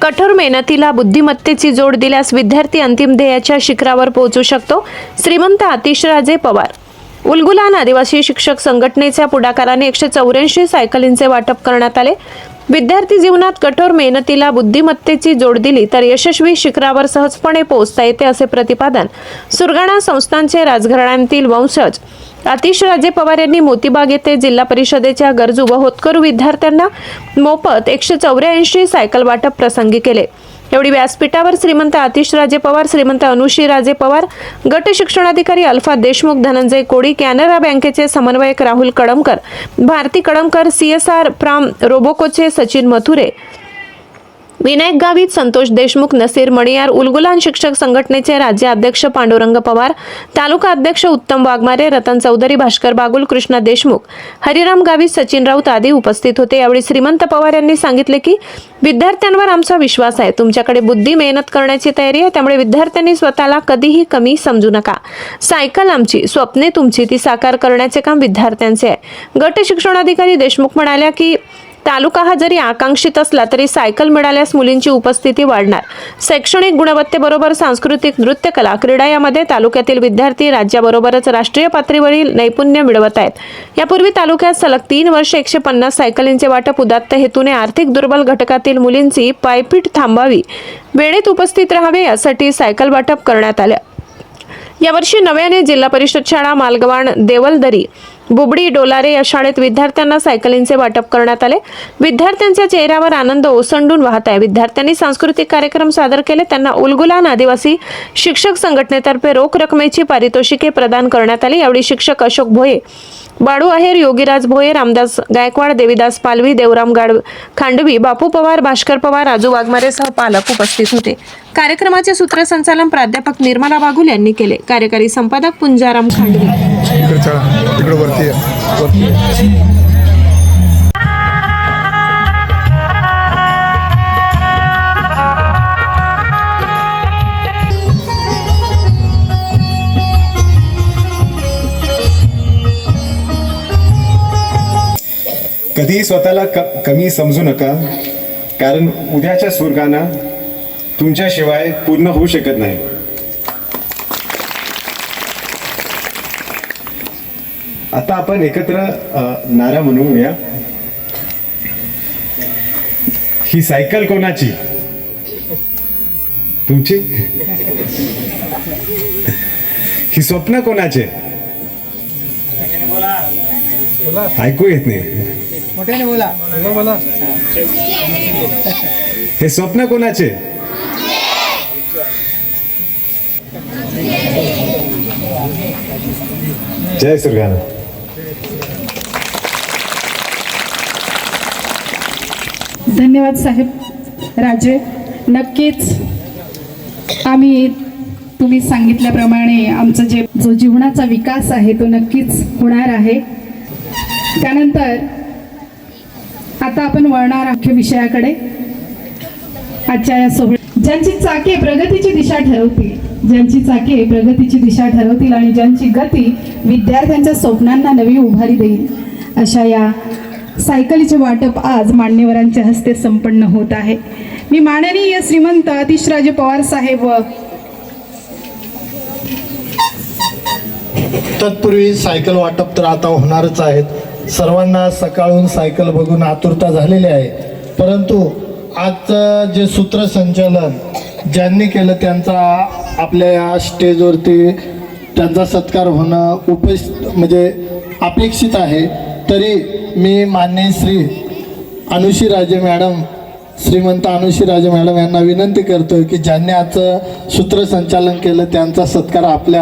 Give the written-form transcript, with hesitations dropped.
कठोर मेहनतीला बुद्धिमत्तेची जोड दिल्यास विद्यार्थी अंतिम ध्येयाच्या शिखरावर पोहोचू शकतो. श्रीमंत आतिशराजे पवार. उलगुलान आदिवासी शिक्षक संघटनेच्या पुढाकाराने 184 सायकलींचे वाटप करण्यात आले. विद्यार्थी जीवनात कठोर मेहनतीला बुद्धिमत्तेची जोड दिली तर यशस्वी शिखरावर सहजपणे पोहोचता येते, असे प्रतिपादन सुरगाणा संस्थानचे राजघराण्यातील वंशज आतिशराजे पवार यांनी मोतीबाग येथे जिल्हा परिषदेच्या गरजू व होतकरू विद्यार्थ्यांना मोफत 184 सायकल वाटप प्रसंगी केले. एवढी व्यासपीठावर श्रीमंत आतिशराजे पवार, श्रीमंत अनुशीराजे पवार, गट शिक्षणाधिकारी अल्फा देशमुख, धनंजय कोडी, कॅनरा बँकेचे समन्वयक राहुल कडमकर, भारती कडमकर, CSR प्राम रोबोकोचे सचिन मथुरे, विनायक गावित, संतोष देशमुख, नसीर मणियार, उलगुलान शिक्षक संघटनेचे राज्याध्यक्ष पांडुरंग पवार, तालुका अध्यक्ष उत्तम वाघमारे, रतन चौधरी, भास्कर बागुल, कृष्णा देशमुख, हरिराम गावित, सचिन राऊत आदी उपस्थित होते. यावेळी श्रीमंत पवार यांनी सांगितले की विद्यार्थ्यांवर आमचा विश्वास आहे. तुमच्याकडे बुद्धी मेहनत करण्याची तयारी आहे, त्यामुळे विद्यार्थ्यांनी स्वतःला कधीही कमी समजू नका. सायकल आमची, स्वप्ने तुमची, ती साकार करण्याचे काम विद्यार्थ्यांचे आहे. गट शिक्षणाधिकारी देशमुख म्हणाल्या की तालुका हा जरी आकांक्षित असला तरी सायकल मिळाल्यास मुलींची उपस्थिती वाढणार. शैक्षणिक गुणवत्तेबरोबर सांस्कृतिक, नृत्यकला, क्रीडा यामध्ये तालुक्यातील विद्यार्थी राज्याबरोबरच राष्ट्रीय पातळीवरील नैपुण्य मिळवत आहेत. यापूर्वी तालुक्यात सलग 3 वर्षे 150 सायकलींचे वाटप उदात्त हेतूने आर्थिक दुर्बल घटकातील मुलींची पायपीट थांबावी, वेळेत उपस्थित राहावे यासाठी सायकल वाटप करण्यात आले. यावर्षी नव्याने जिल्हा परिषद शाळा मालगवाण, देवलदरी, बुबडी, डोलारे या शाळेत विद्यार्थ्यांना सायकलींचे वाटप करण्यात आले. विद्यार्थ्यांच्या चेहऱ्यावर आनंद ओसंडून वाहत आहे. विद्यार्थ्यांनी सांस्कृतिक कार्यक्रम सादर केले. त्यांना उलगुलान आदिवासी शिक्षक संघटनेतर्फे रोख रकमेची पारितोषिके प्रदान करण्यात आली. यावेळी शिक्षक अशोक भोये, बाळू आहेर, योगीराज भोये, रामदास गायकवाड, देवीदास पालवी, देवराम खांडवी, बापू पवार, भास्कर पवार, राजू वाघमारेसह पालक उपस्थित होते. कार्यक्रमाचे सूत्रसंचालन प्राध्यापक निर्मला बागुल यांनी केले. कार्यकारी संपादक पुंजाराम खांडवी. कधीही स्वतःला कमी समजू नका, कारण उद्याच्या स्वर्गाना तुमच्याशिवाय पूर्ण होऊ शकत नाही. आता आपण एकत्र नारा म्हणूया. ही सायकल कोणाची? तुमची? ही स्वप्न कोणाचे? ऐकू येत नाही. हे स्वप्न कोणाचे? जय सुरगाणा. धन्यवाद साहेब राजे. नक्कीच आम्ही तुम्ही सांगितल्याप्रमाणे आमचा जो जीवनाचा विकास आहे तो नक्कीच होणार आहे. त्यानंतर आता आपण वळणार मुख्य विषयाकडे. आजच्या या सोहळ्यात ज्यांची चाके प्रगतीची दिशा ठरवतील, ज्यांची चाके प्रगतीची दिशा ठरवतील आणि ज्यांची गती विद्यार्थ्यांच्या स्वप्नांना नवी उभारी देईल, अशा या सायकलीचे वाटप आज मान्यवरांच्या हस्ते संपन्न होत आहे. मी माननीय श्रीमंत आतिशराजे पवार साहेब व तत्पूर्वी सायकल वाटप तर आता होणारच आहेत. सर्वांना सकाळून सायकल बघून आतुरता झालेली आहे, परंतु आजचं जे सूत्रसंचालन ज्यांनी केलं त्यांचा आपल्या या स्टेजवरती त्यांचा सत्कार होणं म्हणजे अपेक्षित आहे. तरी मी माननीय श्री अनुशीराजे मॅडम, श्रीमंत अनुशीराजे मॅडम यांना विनंती करतो की ज्यांनी आजचं सूत्रसंचालन केलं त्यांचा सत्कार आपल्या